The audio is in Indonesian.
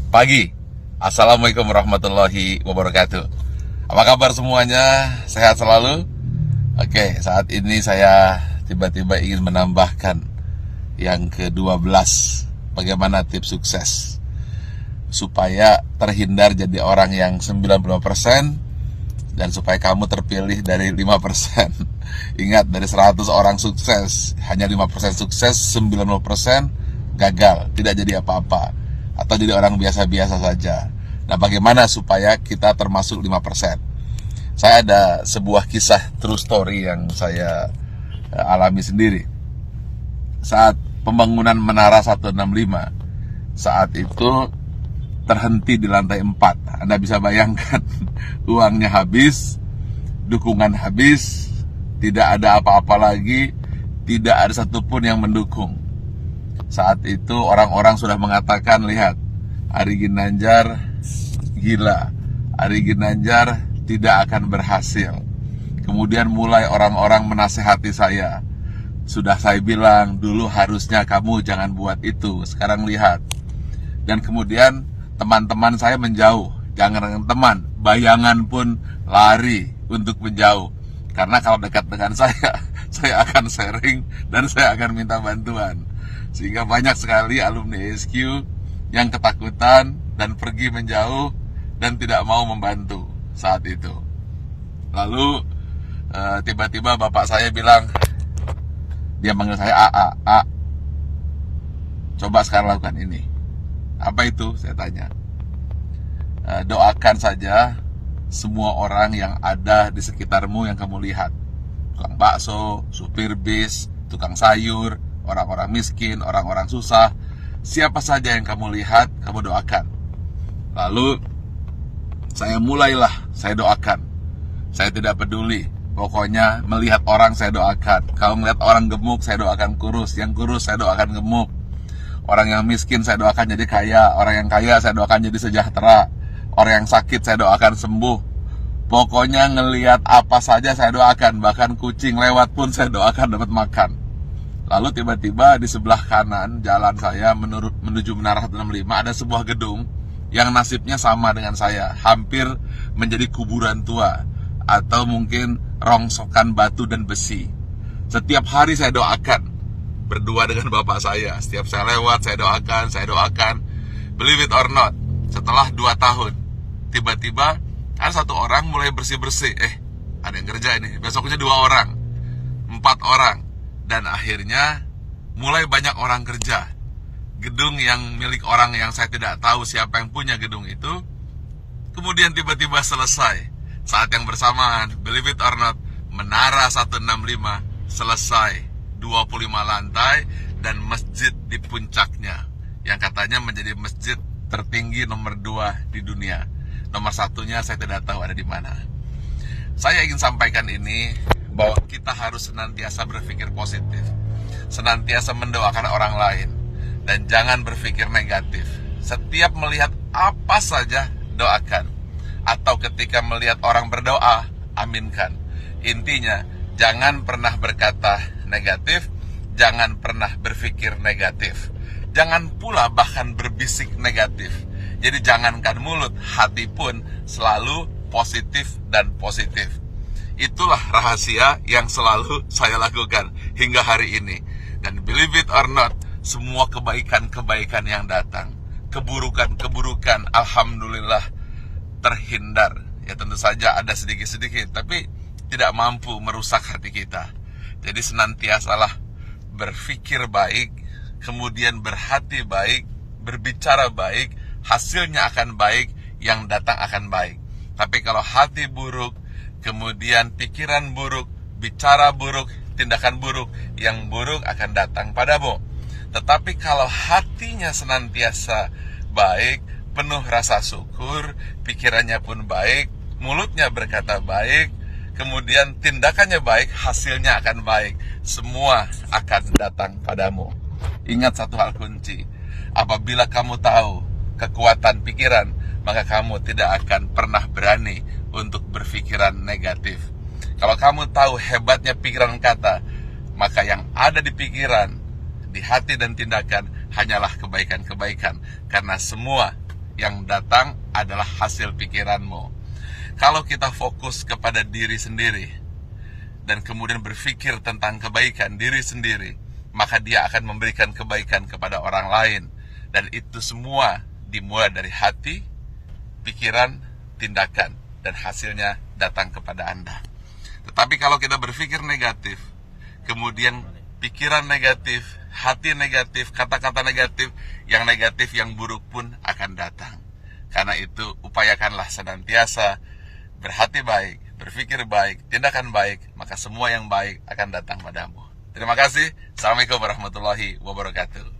pagi. Assalamualaikum warahmatullahi wabarakatuh. Apa kabar semuanya? Sehat selalu? Oke, saat ini saya tiba-tiba ingin menambahkan yang ke-12. Bagaimana tips sukses supaya terhindar jadi orang yang 95% dan supaya kamu terpilih dari 5%. Ingat, dari 100 orang sukses, hanya 5% sukses, 90% gagal, tidak jadi apa-apa, atau jadi orang biasa-biasa saja. Nah, bagaimana supaya kita termasuk 5%? Saya ada sebuah kisah true story yang saya alami sendiri. Saat pembangunan Menara 165, saat itu terhenti di lantai 4. Anda bisa bayangkan, uangnya habis, dukungan habis, tidak ada apa-apa lagi, tidak ada satupun yang mendukung. Saat itu orang-orang sudah mengatakan, lihat, Ari Ginanjar gila, Ari Ginanjar tidak akan berhasil. Kemudian mulai orang-orang menasehati saya. Sudah saya bilang, dulu harusnya kamu jangan buat itu, sekarang lihat. Dan kemudian teman-teman saya menjauh. Jangan dengan teman, bayangan pun lari untuk menjauh. Karena kalau dekat dengan saya akan sharing dan saya akan minta bantuan. Sehingga banyak sekali alumni SQ yang ketakutan dan pergi menjauh dan tidak mau membantu saat itu. Lalu tiba-tiba bapak saya bilang, dia manggil saya A, coba sekarang lakukan ini. Apa itu? Saya tanya. Doakan saja semua orang yang ada di sekitarmu yang kamu lihat. Tukang bakso, supir bis, tukang sayur, orang-orang miskin, orang-orang susah. Siapa saja yang kamu lihat, kamu doakan. Lalu saya mulailah, saya doakan. Saya tidak peduli. Pokoknya melihat orang saya doakan. Kalau melihat orang gemuk, saya doakan kurus. Yang kurus saya doakan gemuk. Orang yang miskin saya doakan jadi kaya. Orang yang kaya saya doakan jadi sejahtera. Orang yang sakit saya doakan sembuh. Pokoknya ngelihat apa saja saya doakan. Bahkan kucing lewat pun saya doakan dapat makan. Lalu tiba-tiba di sebelah kanan jalan saya menuju Menara 165 ada sebuah gedung yang nasibnya sama dengan saya. Hampir menjadi kuburan tua. Atau mungkin rongsokan batu dan besi. Setiap hari saya doakan. Berdua dengan bapak saya. Setiap saya lewat, saya doakan. Believe it or not, setelah 2 tahun, tiba-tiba ada satu orang mulai bersih-bersih. Ada yang kerja ini. Besoknya 2 orang, 4 orang. Dan akhirnya mulai banyak orang kerja. Gedung yang milik orang yang saya tidak tahu siapa yang punya gedung itu, kemudian tiba-tiba selesai. Saat yang bersamaan, believe it or not, Menara 165 selesai. 25 lantai dan masjid di puncaknya yang katanya menjadi masjid tertinggi nomor 2 di dunia. Nomor 1-nya saya tidak tahu ada di mana. Saya ingin sampaikan ini bahwa kita harus senantiasa berpikir positif, senantiasa mendoakan orang lain, dan jangan berpikir negatif. Setiap melihat apa saja doakan, atau ketika melihat orang berdoa, aminkan. Intinya, jangan pernah berkata negatif, jangan pernah berpikir negatif. Jangan pula bahkan berbisik negatif. Jadi jangankan mulut, hati pun selalu positif dan positif. Itulah rahasia yang selalu saya lakukan hingga hari ini. Dan believe it or not, semua kebaikan-kebaikan yang datang, keburukan-keburukan, alhamdulillah terhindar. Ya tentu saja ada sedikit-sedikit, tapi tidak mampu merusak hati kita. Jadi senantiasalah berpikir baik, kemudian berhati baik, berbicara baik, hasilnya akan baik, yang datang akan baik. Tapi kalau hati buruk, kemudian pikiran buruk, bicara buruk, tindakan buruk, yang buruk akan datang padamu. Tetapi kalau hatinya senantiasa baik, penuh rasa syukur, pikirannya pun baik, mulutnya berkata baik, kemudian tindakannya baik, hasilnya akan baik. Semua akan datang padamu. Ingat satu hal kunci. Apabila kamu tahu kekuatan pikiran, maka kamu tidak akan pernah berani untuk berpikiran negatif. Kalau kamu tahu hebatnya pikiran kata, maka yang ada di pikiran, di hati dan tindakan hanyalah kebaikan-kebaikan. Karena semua yang datang adalah hasil pikiranmu. Kalau kita fokus kepada diri sendiri dan kemudian berpikir tentang kebaikan diri sendiri, maka dia akan memberikan kebaikan kepada orang lain. Dan itu semua dimulai dari hati, pikiran, tindakan, dan hasilnya datang kepada Anda. Tetapi kalau kita berpikir negatif, kemudian pikiran negatif, hati negatif, kata-kata negatif, yang buruk pun akan datang. Karena itu upayakanlah senantiasa berhati baik, berpikir baik, tindakan baik, maka semua yang baik akan datang padamu. Terima kasih. Assalamualaikum warahmatullahi wabarakatuh.